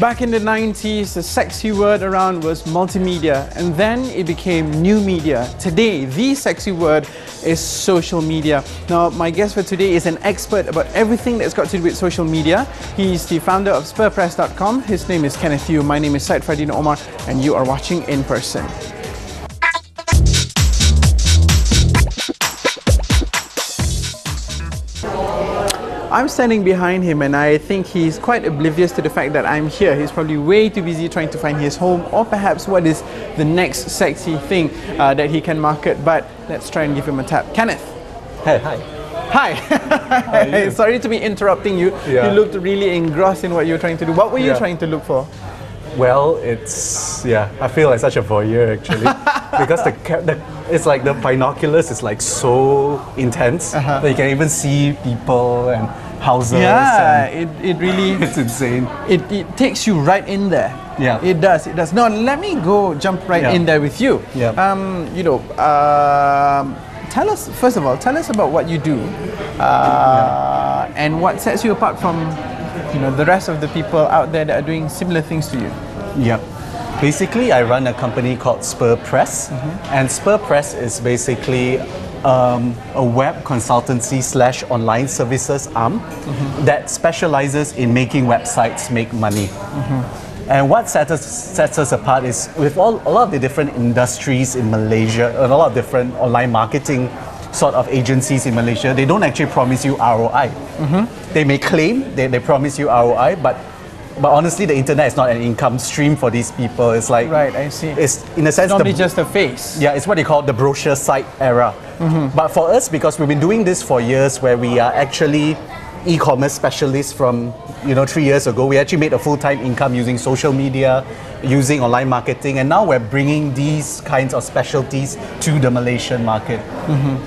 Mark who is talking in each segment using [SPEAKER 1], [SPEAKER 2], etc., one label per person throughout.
[SPEAKER 1] Back in the 90s, the sexy word around was multimedia, and then it became new media. Today, the sexy word is social media. Now, my guest for today is an expert about everything that's got to do with social media. He's the founder of SpurPress.com. His name is Kenneth. My name is Syed Fardina Omar, and you are watching In Person. I'm standing behind him and I think he's quite oblivious to the fact that I'm here. He's probably way too busy trying to find his home or perhaps what is the next sexy thing that he can market. But let's try and give him a tap. Kenneth.
[SPEAKER 2] Hey, hi.
[SPEAKER 1] Hi. Sorry to be interrupting you.
[SPEAKER 2] Yeah.
[SPEAKER 1] You looked really engrossed in what you were trying to do. What were you trying to look for?
[SPEAKER 2] Well, I feel like such a voyeur actually. Because it's like the binoculars is like so intense that you can even see people and houses.
[SPEAKER 1] Yeah,
[SPEAKER 2] and
[SPEAKER 1] it really...
[SPEAKER 2] it's insane.
[SPEAKER 1] It takes you right in there.
[SPEAKER 2] Yeah.
[SPEAKER 1] It does. Now, let me jump right in there with you.
[SPEAKER 2] Yeah.
[SPEAKER 1] Tell us, first of all, about what you do and what sets you apart from the rest of the people out there that are doing similar things to you.
[SPEAKER 2] Yep. Basically, I run a company called SpurPress, and SpurPress is basically a web consultancy / online services arm that specializes in making websites make money. And what sets us apart is with a lot of the different industries in Malaysia, and a lot of different online marketing sort of agencies in Malaysia, they don't actually promise you ROI. They may claim they promise you ROI, but honestly, the internet is not an income stream for these people. It's like,
[SPEAKER 1] right, I see.
[SPEAKER 2] It's in a sense
[SPEAKER 1] normally just a face.
[SPEAKER 2] Yeah, it's what they call the brochure site era. But for us, because we've been doing this for years, where we are actually e-commerce specialists from 3 years ago, we actually made a full-time income using social media, using online marketing, and now we're bringing these kinds of specialties to the Malaysian market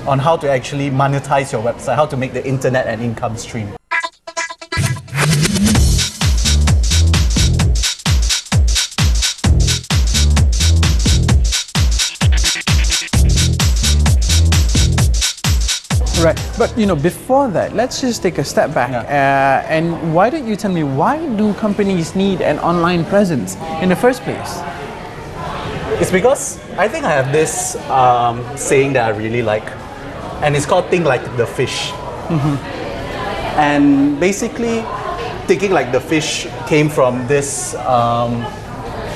[SPEAKER 2] on how to actually monetize your website, how to make the internet an income stream.
[SPEAKER 1] Right, but before that, let's just take a step back. And why don't you tell me, why do companies need an online presence in the first place?
[SPEAKER 2] It's because I think I have this saying that I really like, and it's called think like the fish. And basically, thinking like the fish came from this,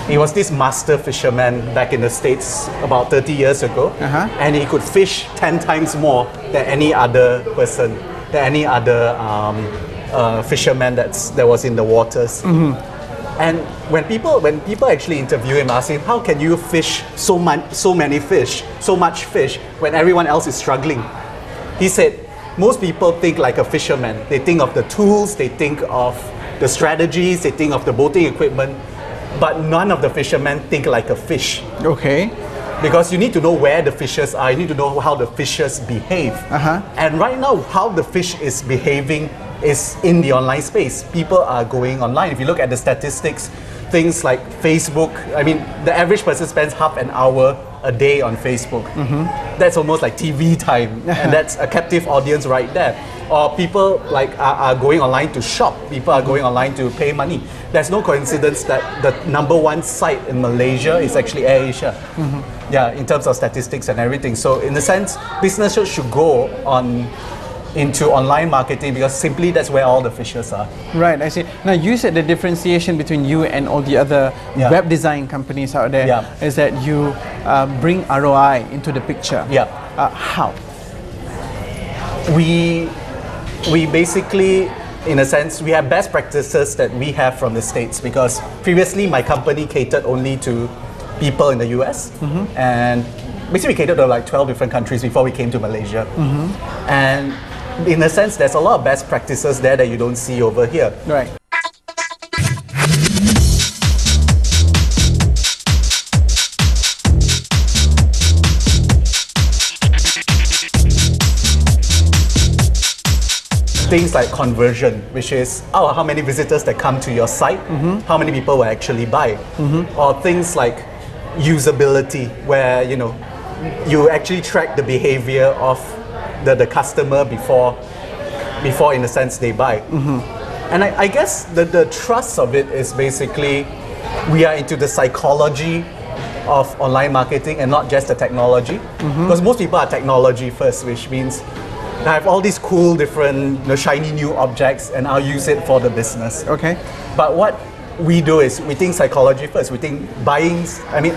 [SPEAKER 2] he was this master fisherman back in the States about 30 years ago, and he could fish 10 times more than any other person, than any other fisherman that was in the waters. And when people actually interview him, asking how can you fish so much fish when everyone else is struggling, he said most people think like a fisherman. They think of the tools, they think of the strategies, they think of the boating equipment. But none of the fishermen think like a fish. Okay. Because you need to know where the fishes are, you need to know how the fishes behave. And right now, how the fish is behaving is in the online space. People are going online. If you look at the statistics, things like Facebook, I mean, the average person spends half an hour a day on Facebook. That's almost like TV time, and that's a captive audience right there. Or people are going online to shop. People are going online to pay money. There's no coincidence that the #1 site in Malaysia is actually AirAsia. Yeah, in terms of statistics and everything. So in a sense, businesses should go into online marketing because simply that's where all the fishes are. Right, I see.
[SPEAKER 1] Now you said the differentiation between you and all the other web design companies out there is that you bring ROI into the picture. How?
[SPEAKER 2] We basically, in a sense, we have best practices that we have from the States, because previously my company catered only to people in the US, and basically we catered to like 12 different countries before we came to Malaysia. And in a sense, there's a lot of best practices there that you don't see over here.
[SPEAKER 1] Right.
[SPEAKER 2] Things like conversion, which is how many visitors that come to your site, how many people will actually buy, or things like usability, where you actually track the behavior of the customer before in a sense they buy. And I guess the thrust of it is basically we are into the psychology of online marketing and not just the technology. Because most people are technology first, which means I have all these cool, different, shiny new objects and I'll use it for the business.
[SPEAKER 1] Okay.
[SPEAKER 2] But what we do is we think psychology first. We think buying,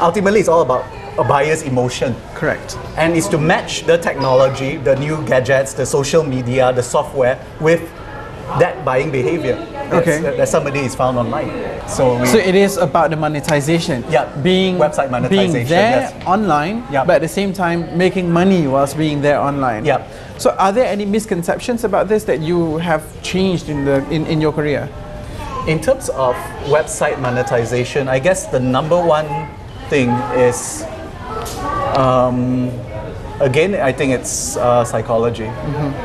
[SPEAKER 2] ultimately it's all about a buyer's emotion.
[SPEAKER 1] Correct.
[SPEAKER 2] And it's to match the technology, the new gadgets, the social media, the software with that buying behavior that somebody is found online. So
[SPEAKER 1] it is about the monetization.
[SPEAKER 2] Yeah,
[SPEAKER 1] being
[SPEAKER 2] website monetization.
[SPEAKER 1] Being there online, but at the same time making money whilst being there online.
[SPEAKER 2] Yeah.
[SPEAKER 1] So are there any misconceptions about this that you have changed in your career?
[SPEAKER 2] In terms of website monetization, I guess the number one thing is, again, I think it's psychology.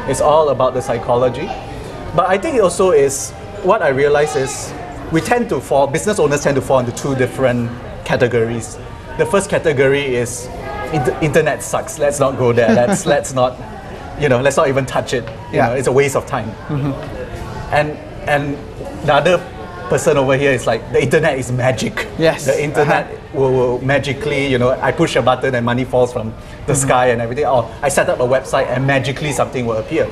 [SPEAKER 2] It's all about the psychology. But I think it also is, what I realize is, business owners tend to fall into two different categories. The first category is, internet sucks, let's not go there, let's not even touch it. You know, it's a waste of time. And the other person over here is like, the internet is magic.
[SPEAKER 1] Yes.
[SPEAKER 2] The internet will magically, I push a button and money falls from the sky and everything. Or I set up a website and magically something will appear.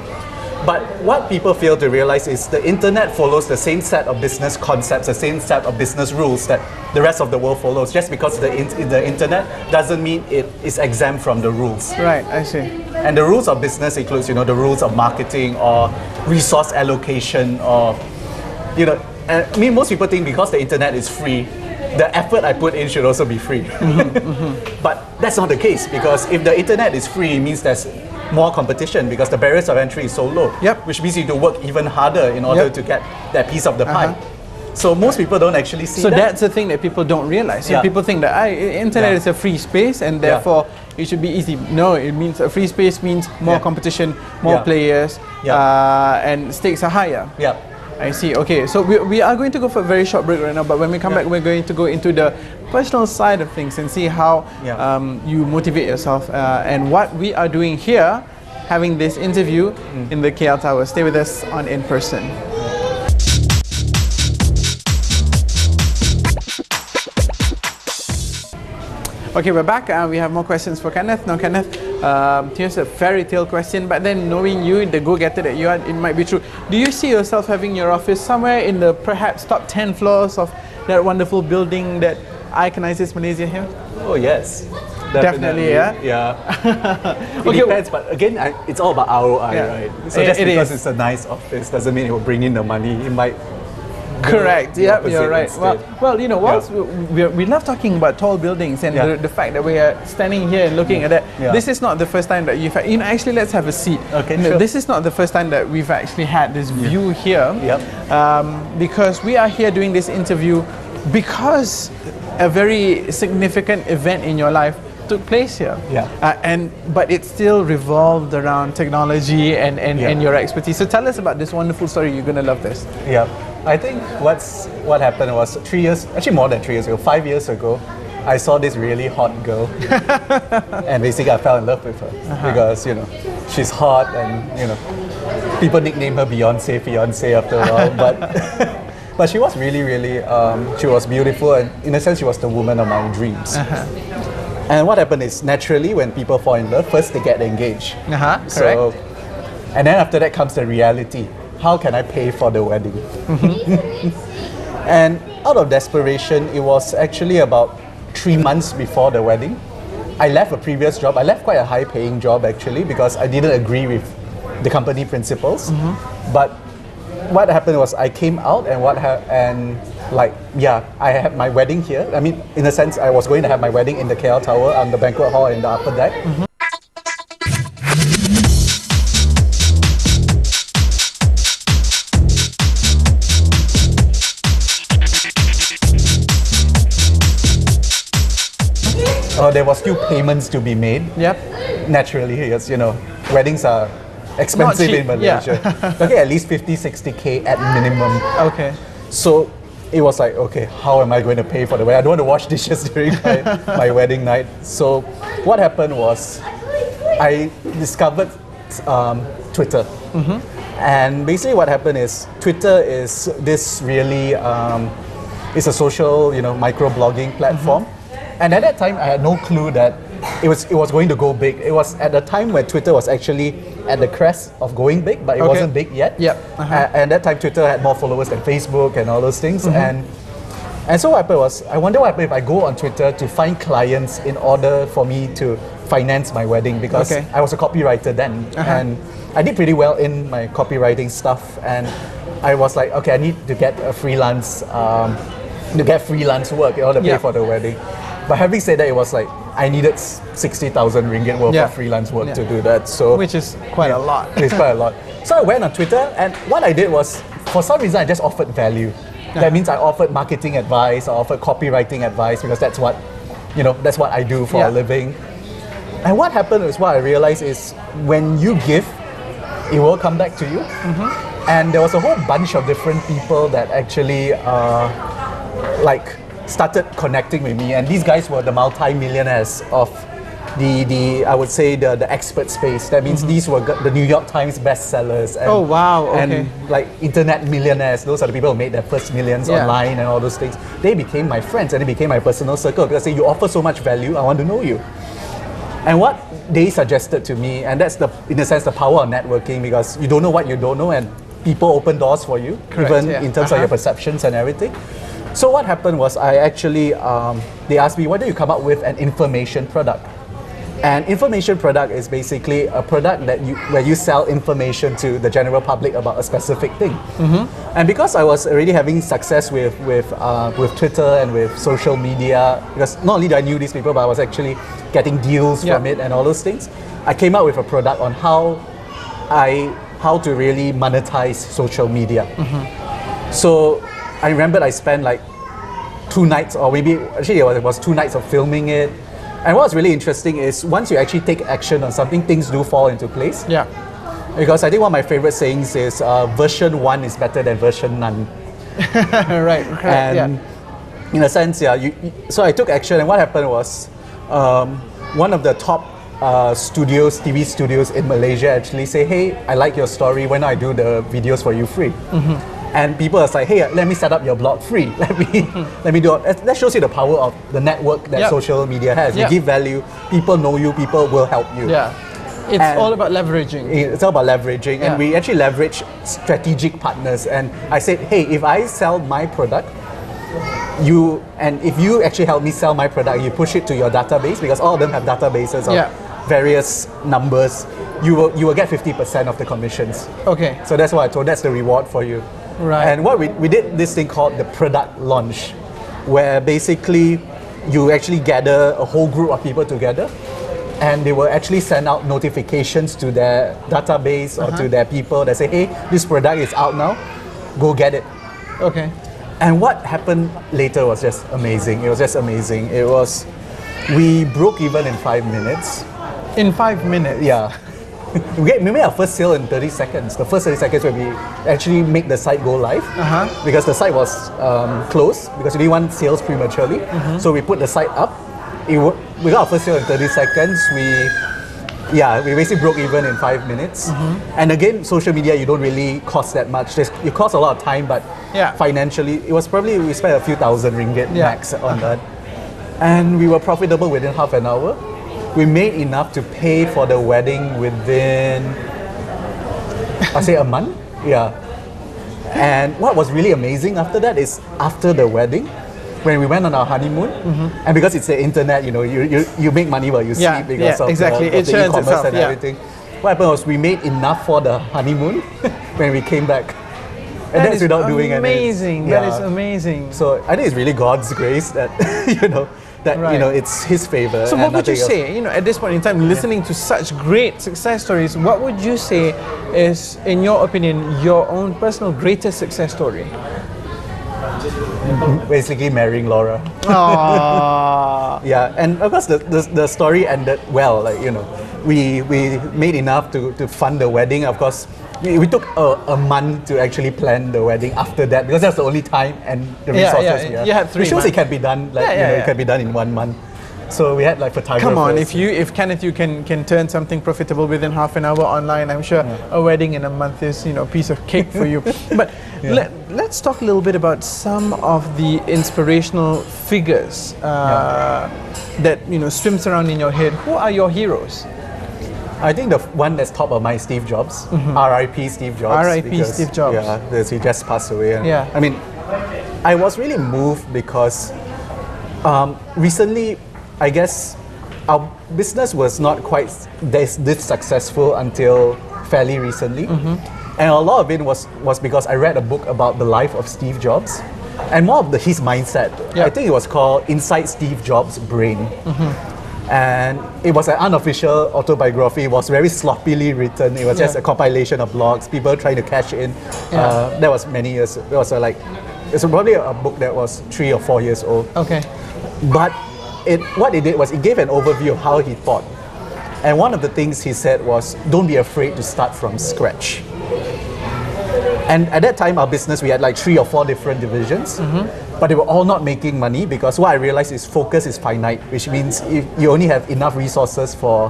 [SPEAKER 2] But what people fail to realize is the internet follows the same set of business concepts, the same set of business rules that the rest of the world follows. Just because the internet doesn't mean it is exempt from the rules.
[SPEAKER 1] Right, I see.
[SPEAKER 2] And the rules of business includes, the rules of marketing or resource allocation or, most people think because the internet is free, the effort I put in should also be free. But that's not the case, because if the internet is free, it means there's more competition because the barriers of entry is so low. Which means you need to work even harder in order to get that piece of the pie. So most people don't actually see that.
[SPEAKER 1] So that's the thing that people don't realize. So people think that internet is a free space and therefore it should be easy. No, it means a free space means more competition, more players, and stakes are higher. I see. Okay, so we are going to go for a very short break right now, but when we come back, we're going to go into the personal side of things and see how you motivate yourself and what we are doing here, having this interview in the KL Tower. Stay with us on In Person. Okay, we're back. We have more questions for Kenneth. Now, Kenneth, here's a fairy tale question, but then knowing you, the go-getter that you are, it might be true. Do you see yourself having your office somewhere in the perhaps top 10 floors of that wonderful building that iconizes Malaysia here?
[SPEAKER 2] Oh, yes.
[SPEAKER 1] Definitely, yeah?
[SPEAKER 2] Yeah. It depends, but again, it's all about ROI, right? So just because it's a nice office doesn't mean it will bring in the money. It might...
[SPEAKER 1] Correct. Yep, you're right. Well, whilst we love talking about tall buildings and the fact that we are standing here and looking at that. This is not the first time that you've had, actually, let's have a seat.
[SPEAKER 2] Okay, sure.
[SPEAKER 1] This is not the first time that we've actually had this view here. Because we are here doing this interview because a very significant event in your life took place here. But it still revolved around technology and your expertise. So tell us about this wonderful story. You're going to love this.
[SPEAKER 2] I think what happened was 3 years, actually more than 3 years ago, 5 years ago, I saw this really hot girl and basically I fell in love with her because, she's hot and, people nickname her Fiance after a while, but she was really, really, she was beautiful and in a sense she was the woman of my dreams. And what happened is naturally when people fall in love, first they get engaged.
[SPEAKER 1] Correct.
[SPEAKER 2] And then after that comes the reality. How can I pay for the wedding? And out of desperation, it was actually about 3 months before the wedding. I left a previous job. I left quite a high-paying job actually because I didn't agree with the company principles. But what happened was I came out and I had my wedding here. I mean, in a sense, I was going to have my wedding in the KL Tower on the banquet hall in the upper deck. There was still payments to be made. Naturally, yes, weddings are expensive in Malaysia. Okay, at least 50, 60K at minimum. So it was like, okay, how am I going to pay for the wedding? I don't want to wash dishes during my wedding night. So what happened was I discovered Twitter. And basically what happened is Twitter is this really, it's a social, microblogging platform. And at that time, I had no clue that it was going to go big. It was at the time where Twitter was actually at the crest of going big, but it wasn't big yet.
[SPEAKER 1] Yep.
[SPEAKER 2] And at that time, Twitter had more followers than Facebook and all those things. And so what happened was, I wonder what happened if I go on Twitter to find clients in order for me to finance my wedding, because I was a copywriter then, and I did pretty well in my copywriting stuff. And I was like, okay, I need to get a freelance, work in order to pay for the wedding. But having said that, it was like I needed 60,000 ringgit worth of freelance work to do that. So
[SPEAKER 1] which is quite a lot.
[SPEAKER 2] It's quite a lot. So I went on Twitter, and what I did was, for some reason, I just offered value. That means I offered marketing advice, I offered copywriting advice, because that's what I do for a living. And what happened is, what I realized is, when you give, it will come back to you. And there was a whole bunch of different people that actually started connecting with me, and these guys were the multi-millionaires of the I would say the expert space. That means these were the New York Times bestsellers. And, and like internet millionaires. Those are the people who made their first millions online and all those things. They became my friends, and they became my personal circle, because they say, you offer so much value, I want to know you. And what they suggested to me, and that's in a sense the power of networking, because you don't know what you don't know, and people open doors for you, even in terms of your perceptions and everything. So what happened was, I actually, they asked me, why don't you come up with an information product? And information product is basically a product where you sell information to the general public about a specific thing. And because I was already having success with Twitter and with social media, because not only did I knew these people, but I was actually getting deals from it and all those things, I came up with a product on how to really monetize social media. So I remembered I spent like 2 nights, or maybe actually it was 2 nights of filming it. And what's really interesting is, once you actually take action on something, things do fall into place. Because I think one of my favorite sayings is, version 1 is better than version none.
[SPEAKER 1] Right.
[SPEAKER 2] And in a sense, so I took action, and what happened was, one of the top TV studios in Malaysia actually say, hey, I like your story, why not I do the videos for you free? And people are like, hey, let me set up your blog free. Let me do it. That shows you the power of the network that social media has. You give value, people know you, people will help you.
[SPEAKER 1] It's all about leveraging.
[SPEAKER 2] It's all about leveraging. And we actually leverage strategic partners. And I said, hey, if I sell my product, if you actually help me sell my product, you push it to your database, because all of them have databases of various numbers, you will get 50% of the commissions. So that's what I told, that's the reward for you. And what we did this thing called the product launch, where basically you actually gather a whole group of people together, and they will actually send out notifications to their database or to their people that say, hey, this product is out now, go get it. And what happened later was just amazing. It was just amazing. We broke even in 5 minutes.
[SPEAKER 1] In 5 minutes?
[SPEAKER 2] Yeah. We made our first sale in 30 seconds. The first 30 seconds where we actually make the site go live, because the site was closed, because we didn't want sales prematurely. So we put the site up. We got our first sale in 30 seconds. We basically broke even in 5 minutes. And again, social media, you don't really cost that much. You cost a lot of time, but financially, it was probably, we spent a few thousand ringgit max on that. And we were profitable within half an hour. We made enough to pay for the wedding within, I'll say, a month. And what was really amazing after that is, after the wedding, when we went on our honeymoon, and because it's the internet, you make money while you sleep, because of the e-commerce and everything. What happened was, we made enough for the honeymoon when we came back. And that's without doing anything.
[SPEAKER 1] That is amazing.
[SPEAKER 2] So I think it's really God's grace that, it's His favor.
[SPEAKER 1] So what would you say, at this point in time, listening to such great success stories, what would you say is, in your opinion, your own personal greatest success story?
[SPEAKER 2] Basically marrying Laura. And of course the story ended well. We made enough to fund the wedding. Of course, we took a month to actually plan the wedding after that, because that's the only time and the resources we have.
[SPEAKER 1] You had 3
[SPEAKER 2] Which shows
[SPEAKER 1] months.
[SPEAKER 2] it can be done. It can be done in 1 month. So we had like photographers.
[SPEAKER 1] Come on, if Kenneth, you can turn something profitable within half an hour online, I'm sure a wedding in a month is a piece of cake for you. But let's talk a little bit about some of the inspirational figures that swims around in your head. Who are your heroes?
[SPEAKER 2] I think the one that's top of mind is Steve Jobs. R.I.P. Steve Jobs.
[SPEAKER 1] R.I.P. Steve Jobs.
[SPEAKER 2] Yeah, because he just passed away.
[SPEAKER 1] Yeah.
[SPEAKER 2] I mean, I was really moved because recently, I guess, our business was not quite this successful until fairly recently. And a lot of it was because I read a book about the life of Steve Jobs and more of his mindset. I think it was called Inside Steve Jobs' Brain. And it was an unofficial autobiography. It was very sloppily written. It was just a compilation of blogs, people trying to cash in. That was many years. It was it's probably a book that was 3 or 4 years old.
[SPEAKER 1] Okay.
[SPEAKER 2] But what it did was it gave an overview of how he thought. And one of the things he said was, don't be afraid to start from scratch. And at that time, our business, we had like 3 or 4 different divisions, but they were all not making money because what I realized is focus is finite, which means if you only have enough resources for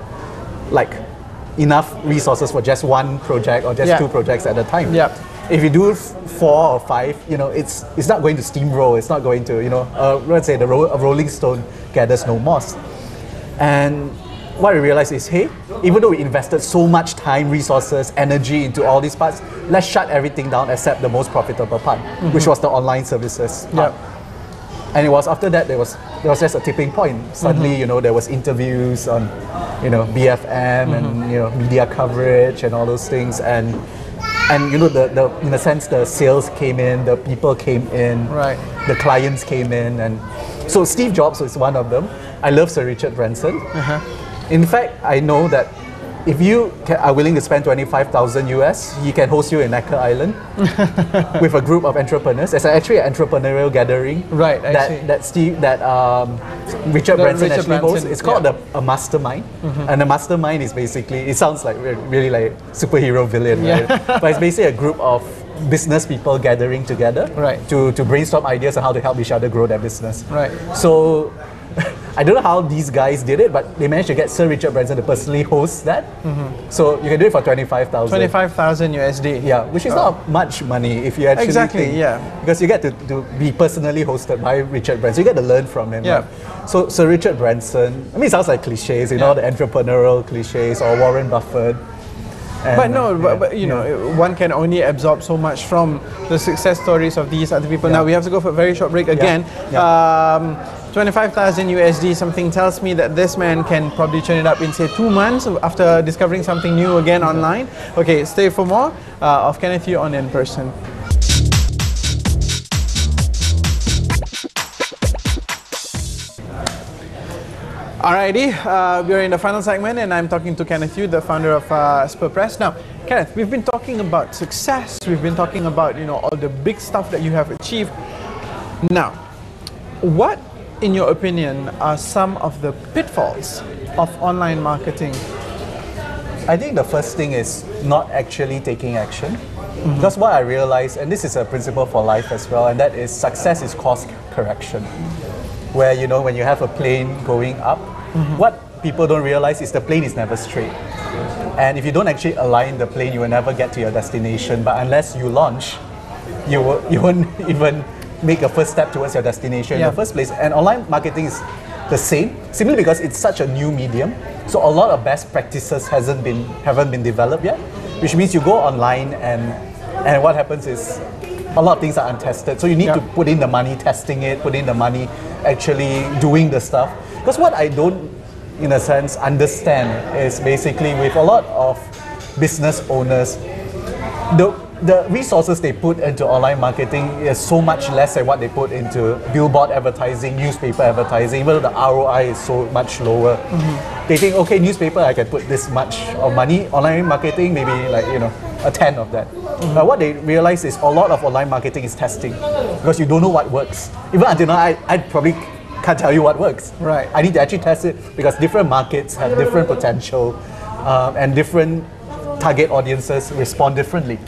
[SPEAKER 2] just one project or just 2 projects at a time. If you do 4 or 5, it's not going to steamroll. It's not going to, let's say a rolling stone gathers no moss. And what we realized is, hey, even though we invested so much time, resources, energy into all these parts, let's shut everything down except the most profitable part, which was the online services part. And it was after that there was just a tipping point. Suddenly, there was interviews on, BFM and media coverage and all those things, and the in a sense the sales came in, the people came in, the clients came in, and so Steve Jobs was one of them. I love Sir Richard Branson. In fact, I know that if you are willing to spend 25,000 US, he can host you in Necker Island with a group of entrepreneurs. It's actually an entrepreneurial gathering that Richard Branson actually hosts. It's called a mastermind, and a mastermind is basically, it sounds like really like superhero villain, right? But it's basically a group of business people gathering together to brainstorm ideas on how to help each other grow their business. So I don't know how these guys did it, but they managed to get Sir Richard Branson to personally host that. So you can do it for 25,000. 25,000
[SPEAKER 1] USD.
[SPEAKER 2] Yeah, which is not much money if you actually think. Because you get to be personally hosted by Richard Branson. You get to learn from him. Right? So Sir Richard Branson, I mean, it sounds like cliches, the entrepreneurial cliches, or Warren Buffett. And,
[SPEAKER 1] one can only absorb so much from the success stories of these other people. Now we have to go for a very short break again. 25,000 USD, something tells me that this man can probably turn it up in say 2 months after discovering something new again online. Okay, stay for more of Kenneth Yu on In Person. Alrighty, we're in the final segment and I'm talking to Kenneth Yu, the founder of Spur Press. Now, Kenneth, we've been talking about success, we've been talking about all the big stuff that you have achieved. Now, what, in your opinion, are some of the pitfalls of online marketing?
[SPEAKER 2] I think the first thing is not actually taking action. Because what I realized, and this is a principle for life as well, and that is success is course correction. Where, when you have a plane going up, what people don't realize is the plane is never straight. And if you don't actually align the plane, you will never get to your destination. But unless you launch, you won't even make a first step towards your destination in the first place. And online marketing is the same, simply because it's such a new medium. So a lot of best practices haven't been developed yet, which means you go online and what happens is a lot of things are untested. So you need to put in the money testing it, put in the money actually doing the stuff. Because what I don't, in a sense, understand is basically with a lot of business owners, the resources they put into online marketing is so much less than what they put into billboard advertising, newspaper advertising, even though the ROI is so much lower. They think, okay, newspaper, I can put this much of money. Online marketing, maybe like, a 10 of that. But what they realize is a lot of online marketing is testing, because you don't know what works. Even until now, I probably can't tell you what works. I need to actually test it, because different markets have different potential and different target audiences respond differently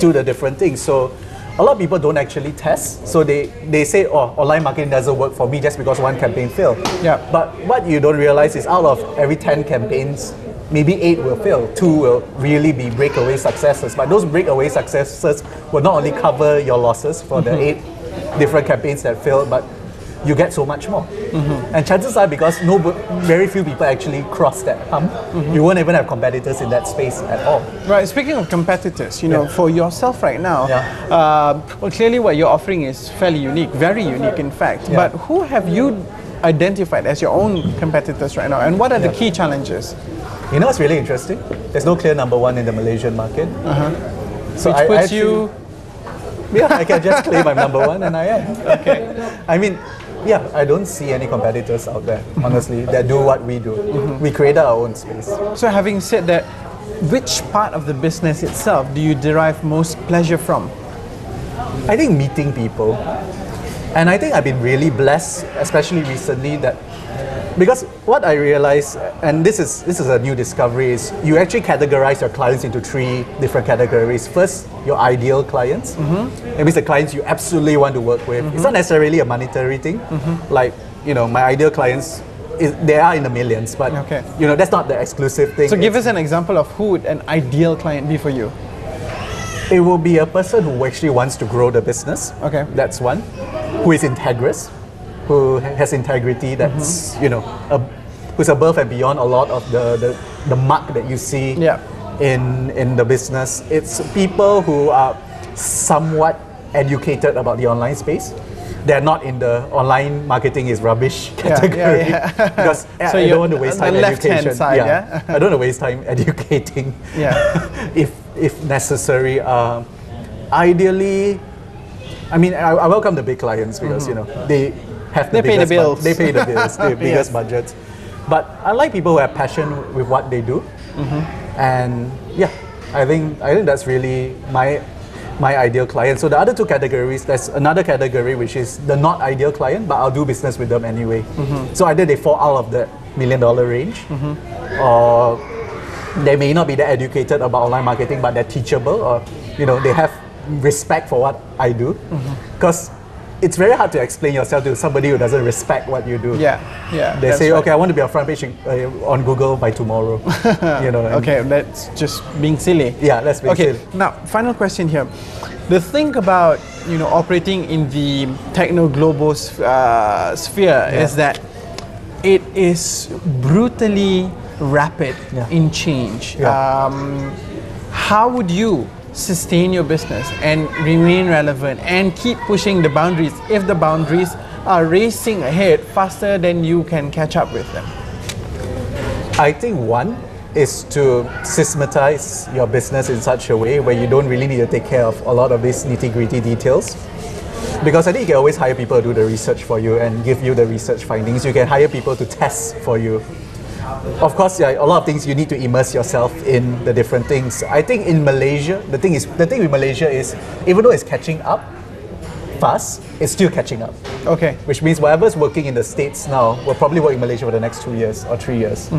[SPEAKER 2] to the different things. So a lot of people don't actually test. So they say, oh, online marketing doesn't work for me just because one campaign failed.
[SPEAKER 1] Yeah.
[SPEAKER 2] But what you don't realize is out of every 10 campaigns, maybe 8 will fail, 2 will really be breakaway successes. But those breakaway successes will not only cover your losses for the 8 different campaigns that failed, but you get so much more. And chances are, because very few people actually cross that hump, you won't even have competitors in that space at all.
[SPEAKER 1] Right, speaking of competitors, you know, for yourself right now, well, clearly what you're offering is fairly unique, very unique in fact, but who have you identified as your own competitors right now, and what are the key challenges?
[SPEAKER 2] You know what's really interesting? There's no clear number one in the Malaysian market.
[SPEAKER 1] So which puts you...
[SPEAKER 2] Yeah, I can just claim I'm number one, and I am.
[SPEAKER 1] Okay.
[SPEAKER 2] I mean, yeah, I don't see any competitors out there, honestly, that do what we do. We created our own space.
[SPEAKER 1] So having said that, which part of the business itself do you derive most pleasure from?
[SPEAKER 2] I think meeting people. And I think I've been really blessed, especially recently, that because what I realized, and this is a new discovery, is you actually categorize your clients into 3 different categories. First, your ideal clients. It means the clients you absolutely want to work with. It's not necessarily a monetary thing. Like, you know, my ideal clients, they are in the millions, but you know, that's not the exclusive thing.
[SPEAKER 1] So give us an example of who would an ideal client be for you?
[SPEAKER 2] It will be a person who actually wants to grow the business. Okay. That's one. Who is integrous, who has integrity, that's, you know, who's above and beyond a lot of the muck that you see in the business. It's people who are somewhat educated about the online space. They're not in the online marketing is rubbish category. Because
[SPEAKER 1] so
[SPEAKER 2] I don't want to waste time education.
[SPEAKER 1] Side,
[SPEAKER 2] I don't want to waste time educating if necessary. Ideally, I mean, I welcome the big clients because, you know, they have the
[SPEAKER 1] pay the bills.
[SPEAKER 2] They pay the bills, the biggest budgets. But I like people who have passion with what they do. And yeah, I think that's really my ideal client. So the other 2 categories, there's another category which is the not ideal client, but I'll do business with them anyway. So either they fall out of the $1 million range, or they may not be that educated about online marketing, but they're teachable, or, you know, they have respect for what I do. Because it's very hard to explain yourself to somebody who doesn't respect what you do. They say, okay, I want to be on front page on Google by tomorrow. You know.
[SPEAKER 1] Okay, that's just being silly.
[SPEAKER 2] Yeah, that's being silly.
[SPEAKER 1] Now, final question here. The thing about, you know, operating in the techno-global sphere is that it is brutally rapid in change. How would you sustain your business and remain relevant and keep pushing the boundaries if the boundaries are racing ahead faster than you can catch up with them?
[SPEAKER 2] I think one is to systematize your business in such a way where you don't really need to take care of a lot of these nitty-gritty details. Because I think you can always hire people to do the research for you and give you the research findings. You can hire people to test for you. Of course, a lot of things you need to immerse yourself in the different things. I think in Malaysia, the thing with Malaysia is, even though it's catching up fast, it's still catching up. Okay. Which means whatever's working in the States now will probably work in Malaysia for the next 2 years or 3 years.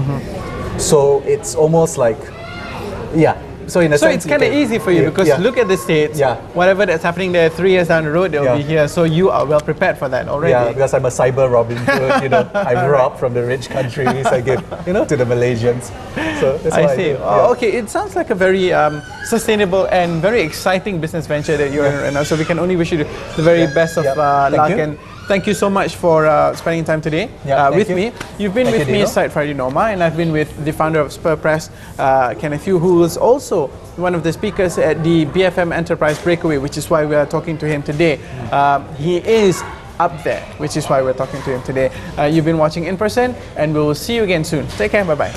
[SPEAKER 2] So it's almost like, so in a sense,
[SPEAKER 1] it's kind of easy for you because look at the States, whatever that's happening there 3 years down the road, they'll be here. So you are well prepared for that already.
[SPEAKER 2] Yeah, because I'm a cyber Robin Hood, you know, I rob from the rich countries, I give, you know, to the Malaysians. So that's
[SPEAKER 1] I see. Okay, it sounds like a very sustainable and very exciting business venture that you're in right now. So we can only wish you the very best of luck. And thank you so much for spending time today with me. You've been with me, Side Friday Norma, and I've been with the founder of Spur Press, Kenneth, who is also one of the speakers at the BFM Enterprise Breakaway, which is why we are talking to him today. He is up there, which is why we're talking to him today. You've been watching In Person, and we will see you again soon. Take care, bye-bye.